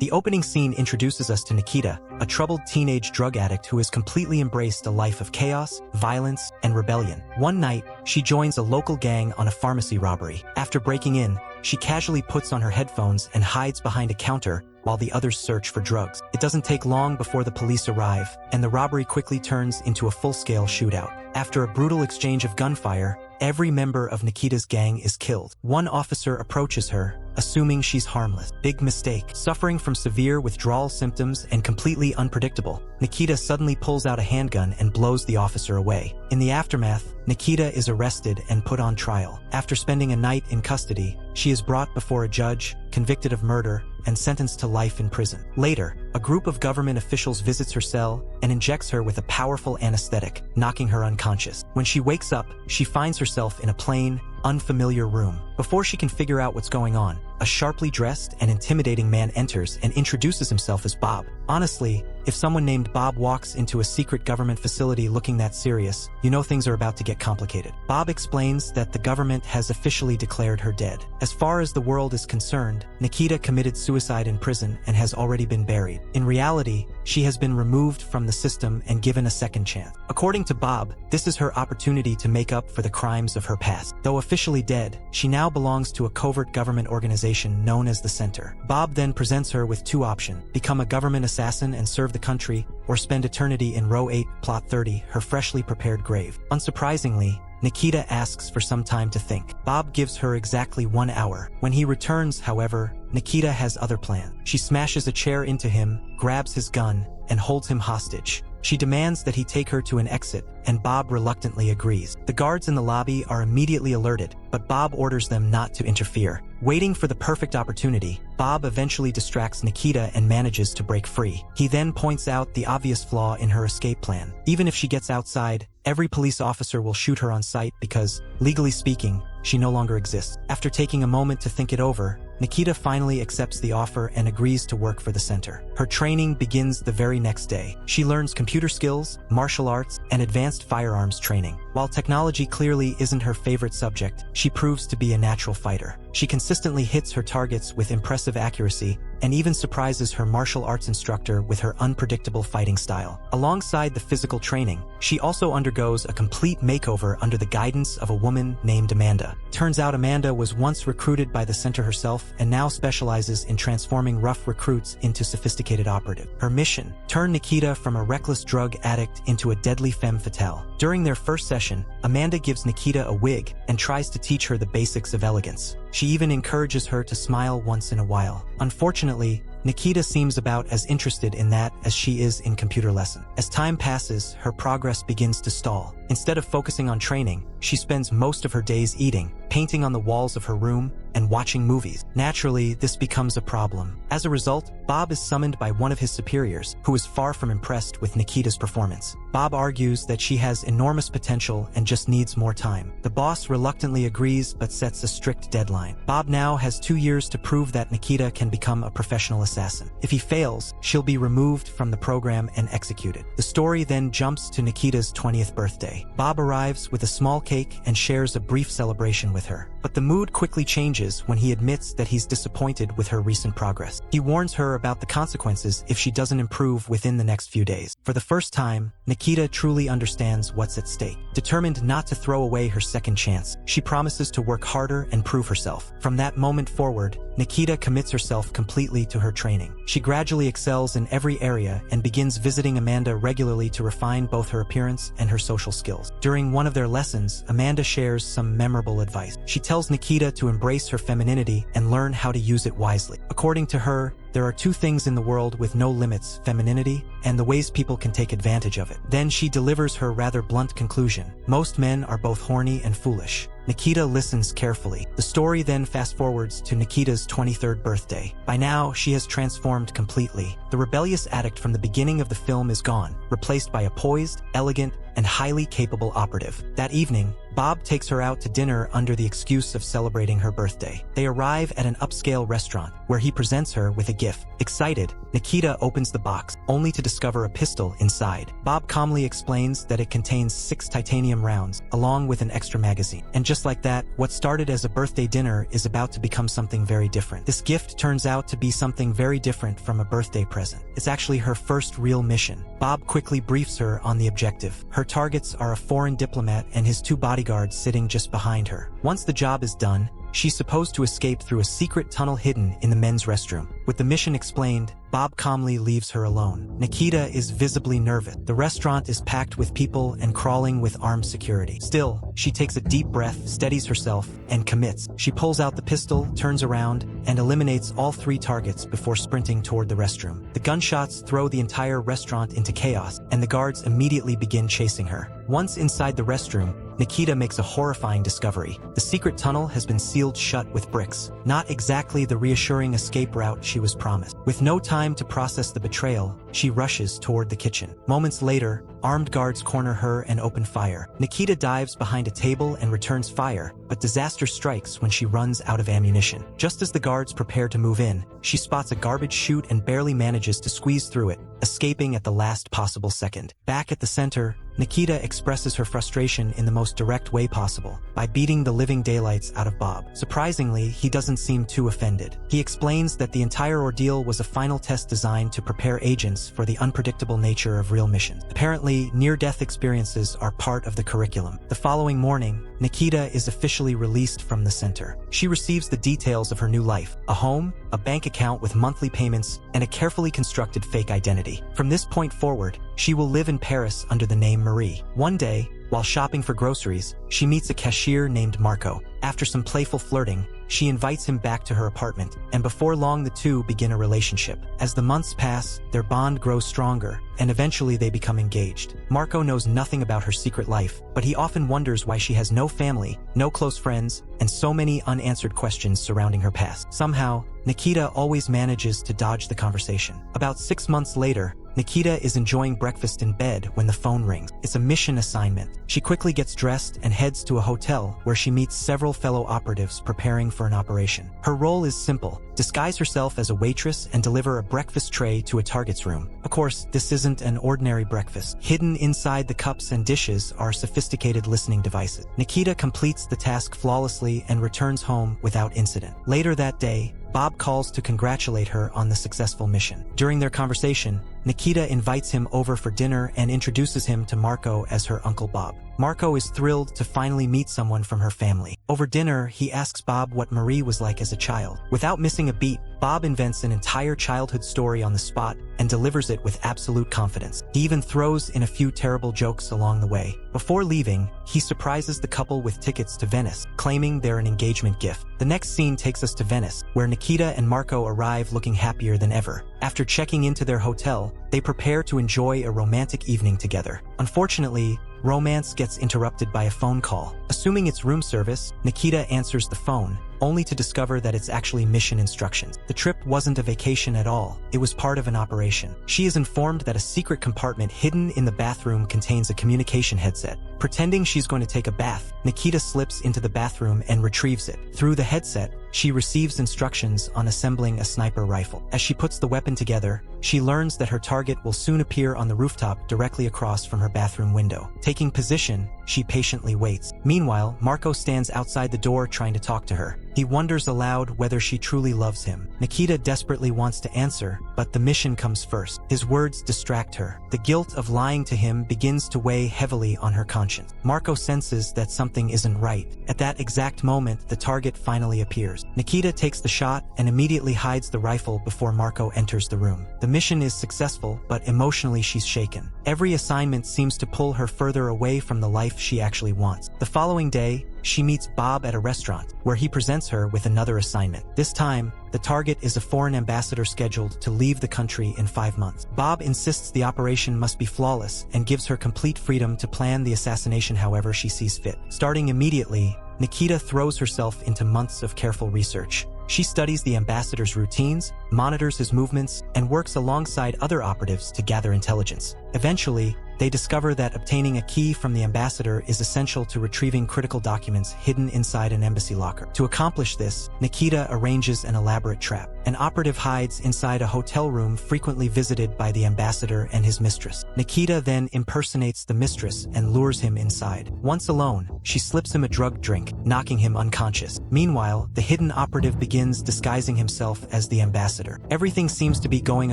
The opening scene introduces us to Nikita, a troubled teenage drug addict who has completely embraced a life of chaos, violence, and rebellion. One night, she joins a local gang on a pharmacy robbery. After breaking in, she casually puts on her headphones and hides behind a counter while the others search for drugs. It doesn't take long before the police arrive, and the robbery quickly turns into a full-scale shootout. After a brutal exchange of gunfire, every member of Nikita's gang is killed. One officer approaches her, assuming she's harmless. Big mistake. Suffering from severe withdrawal symptoms and completely unpredictable, Nikita suddenly pulls out a handgun and blows the officer away. In the aftermath, Nikita is arrested and put on trial. After spending a night in custody, she is brought before a judge, convicted of murder, and sentenced to life in prison. Later, a group of government officials visits her cell and injects her with a powerful anesthetic, knocking her unconscious. When she wakes up, she finds herself in a plain, unfamiliar room. Before she can figure out what's going on, a sharply dressed and intimidating man enters and introduces himself as Bob. Honestly, if someone named Bob walks into a secret government facility looking that serious, you know things are about to get complicated. Bob explains that the government has officially declared her dead. As far as the world is concerned, Nikita committed suicide in prison and has already been buried. In reality, she has been removed from the system and given a second chance. According to Bob, this is her opportunity to make up for the crimes of her past. Though officially dead, she now belongs to a covert government organization known as the Center. Bob then presents her with two options: become a government assassin and serve the country, or spend eternity in Row 8, Plot 30, her freshly prepared grave. Unsurprisingly, Nikita asks for some time to think. Bob gives her exactly 1 hour. When he returns, however, Nikita has other plans. She smashes a chair into him, grabs his gun, and holds him hostage. She demands that he take her to an exit, and Bob reluctantly agrees. The guards in the lobby are immediately alerted, but Bob orders them not to interfere. Waiting for the perfect opportunity, Bob eventually distracts Nikita and manages to break free. He then points out the obvious flaw in her escape plan. Even if she gets outside, every police officer will shoot her on sight because, legally speaking, she no longer exists. After taking a moment to think it over, Nikita finally accepts the offer and agrees to work for the Center. Her training begins the very next day. She learns computer skills, martial arts, and advanced firearms training. While technology clearly isn't her favorite subject, she proves to be a natural fighter. She consistently hits her targets with impressive accuracy and even surprises her martial arts instructor with her unpredictable fighting style. Alongside the physical training, she also undergoes a complete makeover under the guidance of a woman named Amanda. Turns out Amanda was once recruited by the Center herself and now specializes in transforming rough recruits into sophisticated operatives. Her mission: turn Nikita from a reckless drug addict into a deadly femme fatale. During their first session, Amanda gives Nikita a wig and tries to teach her the basics of elegance. She even encourages her to smile once in a while. Unfortunately, Nikita seems about as interested in that as she is in computer lessons. As time passes, her progress begins to stall. Instead of focusing on training, she spends most of her days eating, painting on the walls of her room, and watching movies. Naturally, this becomes a problem. As a result, Bob is summoned by one of his superiors, who is far from impressed with Nikita's performance. Bob argues that she has enormous potential and just needs more time. The boss reluctantly agrees but sets a strict deadline. Bob now has 2 years to prove that Nikita can become a professional assassin. If he fails, she'll be removed from the program and executed. The story then jumps to Nikita's 20th birthday. Bob arrives with a small cake and shares a brief celebration with her. But the mood quickly changes when he admits that he's disappointed with her recent progress. He warns her about the consequences if she doesn't improve within the next few days. For the first time, Nikita truly understands what's at stake. Determined not to throw away her second chance, she promises to work harder and prove herself. From that moment forward, Nikita commits herself completely to her training. She gradually excels in every area and begins visiting Amanda regularly to refine both her appearance and her social skills. During one of their lessons, Amanda shares some memorable advice. She tells Nikita to embrace her femininity and learn how to use it wisely. According to her, there are two things in the world with no limits: femininity and the ways people can take advantage of it. Then she delivers her rather blunt conclusion: most men are both horny and foolish. Nikita listens carefully. The story then fast-forwards to Nikita's 23rd birthday. By now, she has transformed completely. The rebellious addict from the beginning of the film is gone, replaced by a poised, elegant, and highly capable operative. That evening, Bob takes her out to dinner under the excuse of celebrating her birthday. They arrive at an upscale restaurant, where he presents her with a gift. Excited, Nikita opens the box, only to discover a pistol inside. Bob calmly explains that it contains 6 titanium rounds, along with an extra magazine. And just like that, what started as a birthday dinner is about to become something very different. This gift turns out to be something very different from a birthday present. It's actually her first real mission. Bob quickly briefs her on the objective. Her targets are a foreign diplomat and his 2 bodyguards sitting just behind her. Once the job is done, she's supposed to escape through a secret tunnel hidden in the men's restroom. With the mission explained, Bob calmly leaves her alone. Nikita is visibly nervous. The restaurant is packed with people and crawling with armed security. Still, she takes a deep breath, steadies herself, and commits. She pulls out the pistol, turns around, and eliminates all 3 targets before sprinting toward the restroom. The gunshots throw the entire restaurant into chaos, and the guards immediately begin chasing her. Once inside the restroom, Nikita makes a horrifying discovery. The secret tunnel has been sealed shut with bricks. Not exactly the reassuring escape route she was promised. With no time to process the betrayal, she rushes toward the kitchen. Moments later, armed guards corner her and open fire. Nikita dives behind a table and returns fire, but disaster strikes when she runs out of ammunition. Just as the guards prepare to move in, she spots a garbage chute and barely manages to squeeze through it, escaping at the last possible second. Back at the center, Nikita expresses her frustration in the most direct way possible, by beating the living daylights out of Bob. Surprisingly, he doesn't seem too offended. He explains that the entire ordeal was a final test designed to prepare agents for the unpredictable nature of real missions. Apparently, near-death experiences are part of the curriculum. The following morning, Nikita is officially released from the center. She receives the details of her new life: a home, a bank account with monthly payments, and a carefully constructed fake identity. From this point forward, she will live in Paris under the name Marie. One day, while shopping for groceries, she meets a cashier named Marco. After some playful flirting, she invites him back to her apartment, and before long the two begin a relationship. As the months pass, their bond grows stronger, and eventually they become engaged. Marco knows nothing about her secret life, but he often wonders why she has no family, no close friends, and so many unanswered questions surrounding her past. Somehow, Nikita always manages to dodge the conversation. About 6 months later, Nikita is enjoying breakfast in bed when the phone rings. It's a mission assignment. She quickly gets dressed and heads to a hotel where she meets several fellow operatives preparing for an operation. Her role is simple: disguise herself as a waitress and deliver a breakfast tray to a target's room. Of course, this isn't an ordinary breakfast. Hidden inside the cups and dishes are sophisticated listening devices. Nikita completes the task flawlessly and returns home without incident. Later that day, Bob calls to congratulate her on the successful mission. During their conversation, Nikita invites him over for dinner and introduces him to Marco as her Uncle Bob. Marco is thrilled to finally meet someone from her family. Over dinner, he asks Bob what Marie was like as a child. Without missing a beat, Bob invents an entire childhood story on the spot and delivers it with absolute confidence. He even throws in a few terrible jokes along the way. Before leaving, he surprises the couple with tickets to Venice, claiming they're an engagement gift. The next scene takes us to Venice, where Nikita and Marco arrive looking happier than ever. After checking into their hotel, they prepare to enjoy a romantic evening together. Unfortunately, romance gets interrupted by a phone call. Assuming it's room service, Nikita answers the phone, only to discover that it's actually mission instructions. The trip wasn't a vacation at all. It was part of an operation. She is informed that a secret compartment hidden in the bathroom contains a communication headset. Pretending she's going to take a bath, Nikita slips into the bathroom and retrieves it. Through the headset, she receives instructions on assembling a sniper rifle. As she puts the weapon together, she learns that her target will soon appear on the rooftop directly across from her bathroom window. Taking position, she patiently waits. Meanwhile, Marco stands outside the door trying to talk to her. He wonders aloud whether she truly loves him. Nikita desperately wants to answer, but the mission comes first. His words distract her. The guilt of lying to him begins to weigh heavily on her conscience. Marco senses that something isn't right. At that exact moment, the target finally appears. Nikita takes the shot and immediately hides the rifle before Marco enters the room. The mission is successful, but emotionally she's shaken. Every assignment seems to pull her further away from the life she actually wants. The following day, she meets Bob at a restaurant, where he presents her with another assignment. This time, the target is a foreign ambassador scheduled to leave the country in 5 months. Bob insists the operation must be flawless and gives her complete freedom to plan the assassination however she sees fit. Starting immediately, Nikita throws herself into months of careful research. She studies the ambassador's routines, monitors his movements, and works alongside other operatives to gather intelligence. Eventually, They discover that obtaining a key from the ambassador is essential to retrieving critical documents hidden inside an embassy locker. To accomplish this, Nikita arranges an elaborate trap. An operative hides inside a hotel room frequently visited by the ambassador and his mistress. Nikita then impersonates the mistress and lures him inside. Once alone, she slips him a drugged drink, knocking him unconscious. Meanwhile, the hidden operative begins disguising himself as the ambassador. Everything seems to be going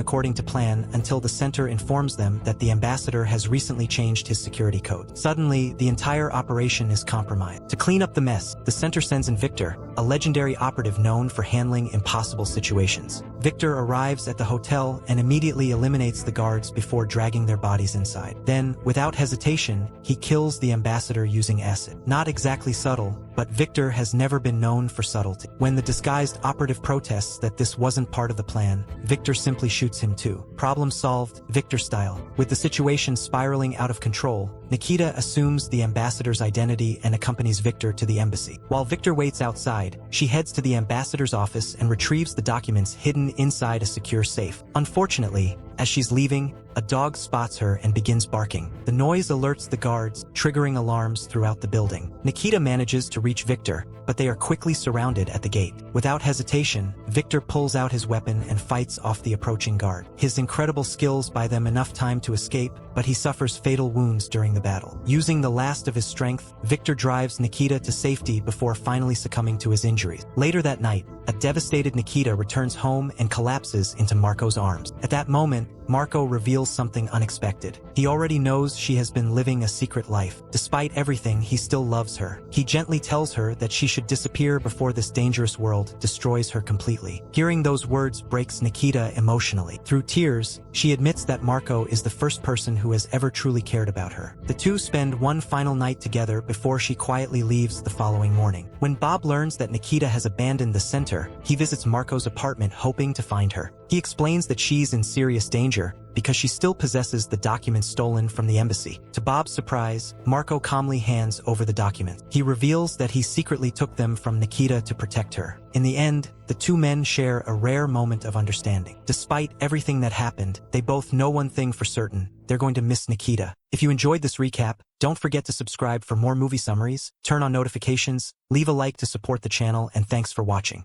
according to plan until the center informs them that the ambassador has recently changed his security code. Suddenly, the entire operation is compromised. To clean up the mess, the center sends in Victor, a legendary operative known for handling impossible situations. Victor arrives at the hotel and immediately eliminates the guards before dragging their bodies inside. Then, without hesitation, he kills the ambassador using acid. Not exactly subtle, but Victor has never been known for subtlety. When the disguised operative protests that this wasn't part of the plan, Victor simply shoots him too. Problem solved, Victor style. With the situation spiraling out of control, Nikita assumes the ambassador's identity and accompanies Victor to the embassy. While Victor waits outside, she heads to the ambassador's office and retrieves the documents hidden inside a secure safe. Unfortunately, as she's leaving, a dog spots her and begins barking. The noise alerts the guards, triggering alarms throughout the building. Nikita manages to reach Victor, but they are quickly surrounded at the gate. Without hesitation, Victor pulls out his weapon and fights off the approaching guard. His incredible skills buy them enough time to escape, but he suffers fatal wounds during the battle. Using the last of his strength, Victor drives Nikita to safety before finally succumbing to his injuries. Later that night, a devastated Nikita returns home and collapses into Marco's arms. At that moment, Marco reveals something unexpected. He already knows she has been living a secret life. Despite everything, he still loves her. He gently tells her that she should disappear before this dangerous world destroys her completely. Hearing those words breaks Nikita emotionally. Through tears, she admits that Marco is the first person who has ever truly cared about her. The two spend one final night together before she quietly leaves the following morning. When Bob learns that Nikita has abandoned the center, he visits Marco's apartment hoping to find her. He explains that she's in serious danger because she still possesses the documents stolen from the embassy. To Bob's surprise, Marco calmly hands over the documents. He reveals that he secretly took them from Nikita to protect her. In the end, the two men share a rare moment of understanding. Despite everything that happened, they both know one thing for certain: they're going to miss Nikita. If you enjoyed this recap, don't forget to subscribe for more movie summaries, turn on notifications, leave a like to support the channel, and thanks for watching.